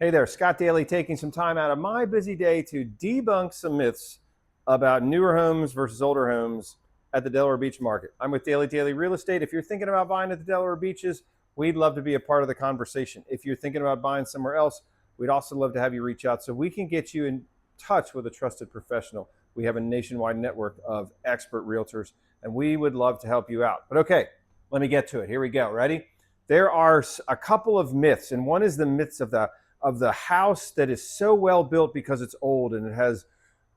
Hey there, Scott Dailey taking some time out of my busy day to debunk some myths about newer homes versus older homes at the Delaware Beach market. I'm with Dailey Dailey Real Estate. If you're thinking about buying at the Delaware Beaches, we'd love to be a part of the conversation. If you're thinking about buying somewhere else, we'd also love to have you reach out so we can get you in touch with a trusted professional. We have a nationwide network of expert realtors, and we would love to help you out. But okay, let me get to it. Here we go. Ready? There are a couple of myths, and one is the myths of the house that is so well built because it's old and it has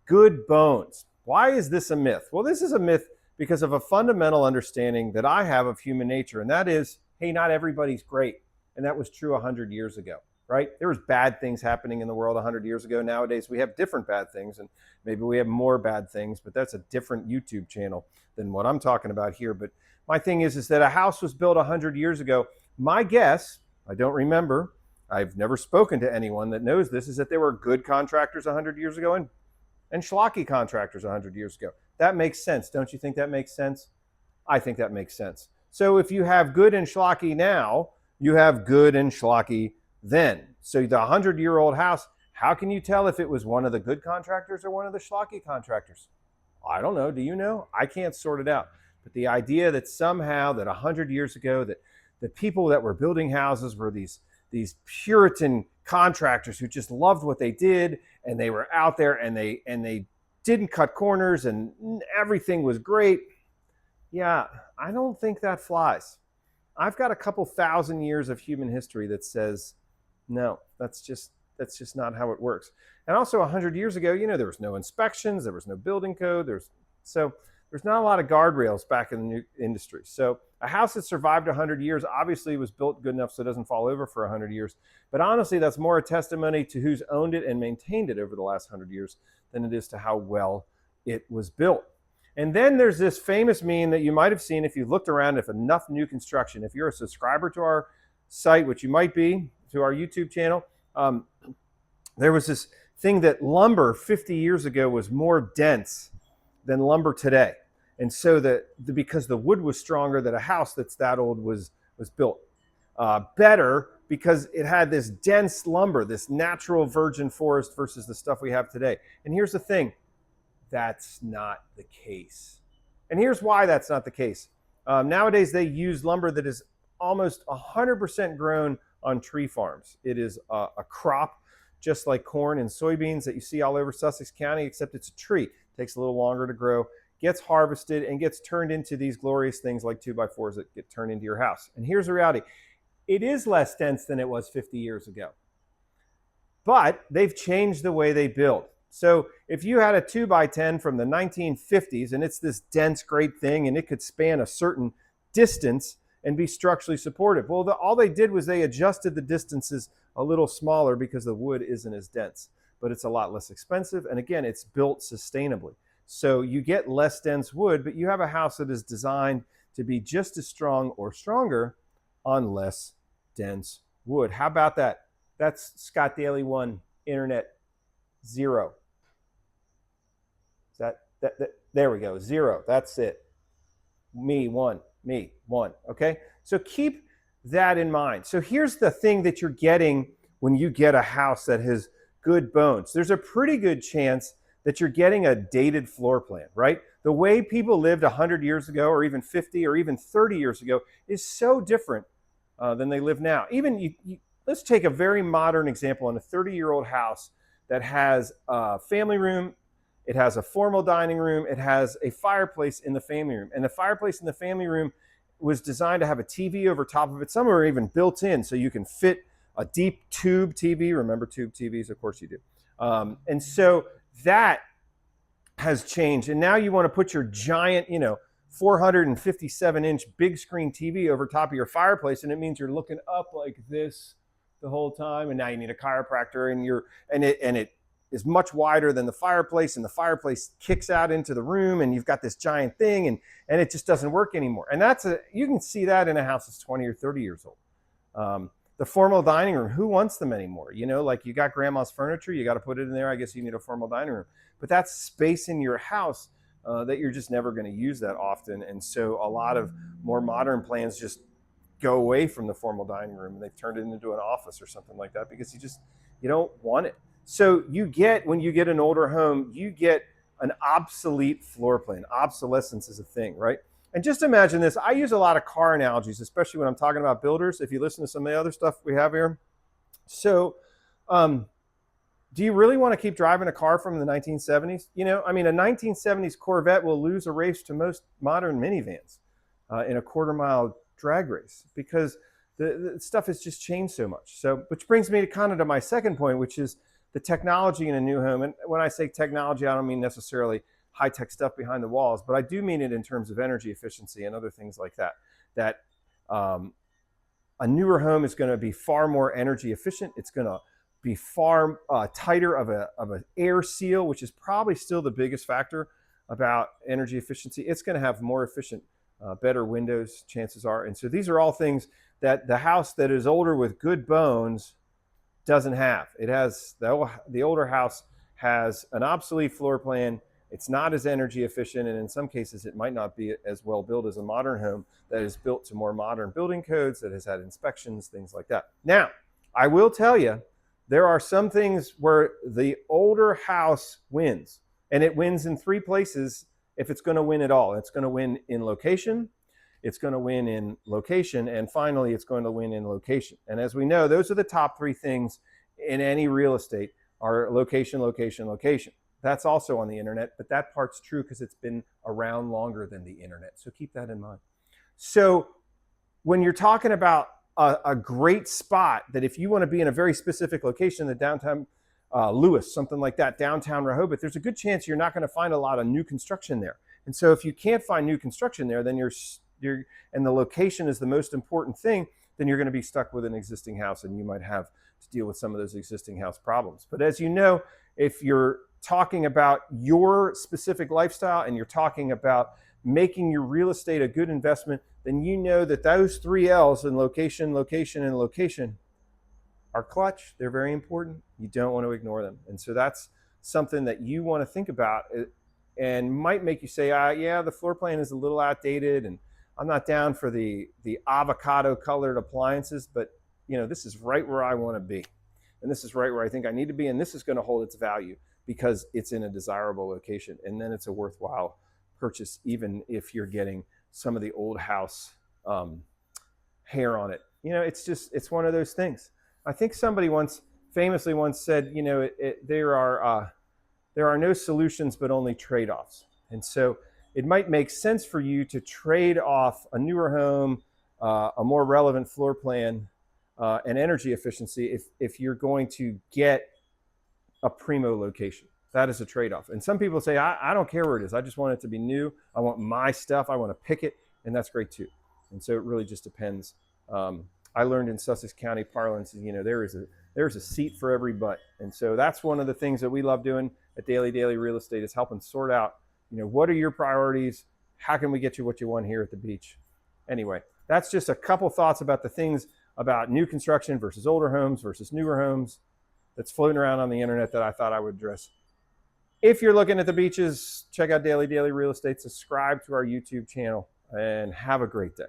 good bones. Why is this a myth? Well, this is a myth because of a fundamental understanding that I have of human nature, and that is, hey, not everybody's great. And that was true 100 years ago, right? There was bad things happening in the world 100 years ago. Nowadays, we have different bad things, and maybe we have more bad things, but that's a different YouTube channel than what I'm talking about here. But my thing is that a house was built 100 years ago. My guess, I don't remember, I've never spoken to anyone that knows this, is that there were good contractors 100 years ago and schlocky contractors 100 years ago. That makes sense. Don't you think that makes sense? I think that makes sense. So if you have good and schlocky now, you have good and schlocky then. So the 100-year-old house, how can you tell if it was one of the good contractors or one of the schlocky contractors? I don't know. Do you know? I can't sort it out. But the idea that somehow that 100 years ago that the people that were building houses were these Puritan contractors who just loved what they did, and they were out there and they didn't cut corners and everything was great. Yeah, I don't think that flies. I've got a couple thousand years of human history that says, no, that's just not how it works. And also 100 years ago, there was no inspections, there was no building code, there's not a lot of guardrails back in the new industry. So a house that survived 100 years obviously was built good enough so it doesn't fall over for 100 years. But honestly, that's more a testimony to who's owned it and maintained it over the last 100 years than it is to how well it was built. And then there's this famous meme that you might have seen if you looked around, if enough new construction, if you're a subscriber to our site, which you might be, to our YouTube channel, there was this thing that lumber 50 years ago was more dense than lumber today. And so because the wood was stronger, that a house that's that old was built better because it had this dense lumber, this natural virgin forest versus the stuff we have today. And here's the thing, that's not the case. And here's why that's not the case. Nowadays, they use lumber that is almost 100% grown on tree farms. It is a crop just like corn and soybeans that you see all over Sussex County, except it's a tree. It takes a little longer to grow, gets harvested, and gets turned into these glorious things like 2x4s that get turned into your house. And here's the reality. It is less dense than it was 50 years ago. But they've changed the way they build. So if you had a 2x10 from the 1950s, and it's this dense, great thing, and it could span a certain distance and be structurally supportive. Well, all they did was they adjusted the distances a little smaller because the wood isn't as dense, but it's a lot less expensive. And again, it's built sustainably. So you get less dense wood, but you have a house that is designed to be just as strong or stronger on less dense wood. How about that? That's Scott Dailey 1, Internet 0. Is that there we go, 0. That's it. Me 1, me 1. Okay? So keep that in mind. So here's the thing that you're getting when you get a house that has good bones. There's a pretty good chance that you're getting a dated floor plan, right? The way people lived 100 years ago or even 50 or even 30 years ago is so different than they live now. Even let's take a very modern example on a 30-year-old house that has a family room, it has a formal dining room, it has a fireplace in the family room. And the fireplace in the family room was designed to have a TV over top of it. Some are even built in so you can fit a deep tube TV. Remember tube TVs? Of course you do. And so that has changed. And now you want to put your giant, 457-inch big screen TV over top of your fireplace, and it means you're looking up like this the whole time. And now you need a chiropractor, and it is much wider than the fireplace, and the fireplace kicks out into the room, and you've got this giant thing, and it just doesn't work anymore. And you can see that in a house that's 20 or 30 years old. The formal dining room, who wants them anymore? Like you got grandma's furniture, you got to put it in there. I guess you need a formal dining room. But that's space in your house that you're just never going to use that often. And so a lot of more modern plans just go away from the formal dining room and they've turned it into an office or something like that because you don't want it. So when you get an older home, you get an obsolete floor plan. Obsolescence is a thing, right? And just imagine this. I use a lot of car analogies, especially when I'm talking about builders. If you listen to some of the other stuff we have here. So, do you really want to keep driving a car from the 1970s? You know, I mean, a 1970s Corvette will lose a race to most modern minivans in a quarter-mile drag race because the stuff has just changed so much. So, which brings me to kind of to my second point, which is the technology in a new home. And when I say technology, I don't mean necessarily high-tech stuff behind the walls, but I do mean it in terms of energy efficiency and other things like that. That a newer home is going to be far more energy efficient. It's going to be far tighter of an air seal, which is probably still the biggest factor about energy efficiency. It's going to have more efficient, better windows, chances are. And so these are all things that the house that is older with good bones doesn't have. It has the older house has an obsolete floor plan. It's not as energy efficient, and in some cases, it might not be as well built as a modern home that is built to more modern building codes, that has had inspections, things like that. Now, I will tell you, there are some things where the older house wins, and it wins in three places if it's going to win at all. It's going to win in location, it's going to win in location, and finally, it's going to win in location. And as we know, those are the top three things in any real estate are location, location, location. That's also on the internet, but that part's true because it's been around longer than the internet. So keep that in mind. So when you're talking about a great spot that if you want to be in a very specific location, the downtown Lewis, something like that, downtown Rehoboth, there's a good chance you're not going to find a lot of new construction there. And so if you can't find new construction there, then and the location is the most important thing, then you're going to be stuck with an existing house and you might have to deal with some of those existing house problems. But as you know, if you're talking about your specific lifestyle and you're talking about making your real estate a good investment, then you know that those three L's in location, location, and location are clutch. They're very important. You don't want to ignore them. And so that's something that you want to think about and might make you say, yeah, the floor plan is a little outdated and I'm not down for the avocado colored appliances, but you know, this is right where I want to be. And this is right where I think I need to be. And this is going to hold its value because it's in a desirable location. And then it's a worthwhile purchase, even if you're getting some of the old house hair on it. You know, it's one of those things. I think somebody famously once said, you know, there are no solutions, but only trade-offs. And so it might make sense for you to trade off a newer home, a more relevant floor plan, and energy efficiency if you're going to get a primo location. That is a trade-off. And some people say, I don't care where it is. I just want it to be new. I want my stuff. I want to pick it. And that's great too. And so it really just depends. I learned in Sussex County parlance, you know, there's a seat for every butt. And so that's one of the things that we love doing at Dailey Dailey Real Estate is helping sort out, you know, what are your priorities? How can we get you what you want here at the beach? Anyway, that's just a couple thoughts about the things about new construction versus older homes versus newer homes that's floating around on the internet that I thought I would address. If you're looking at the beaches, check out Dailey Dailey Real Estate, subscribe to our YouTube channel, and have a great day.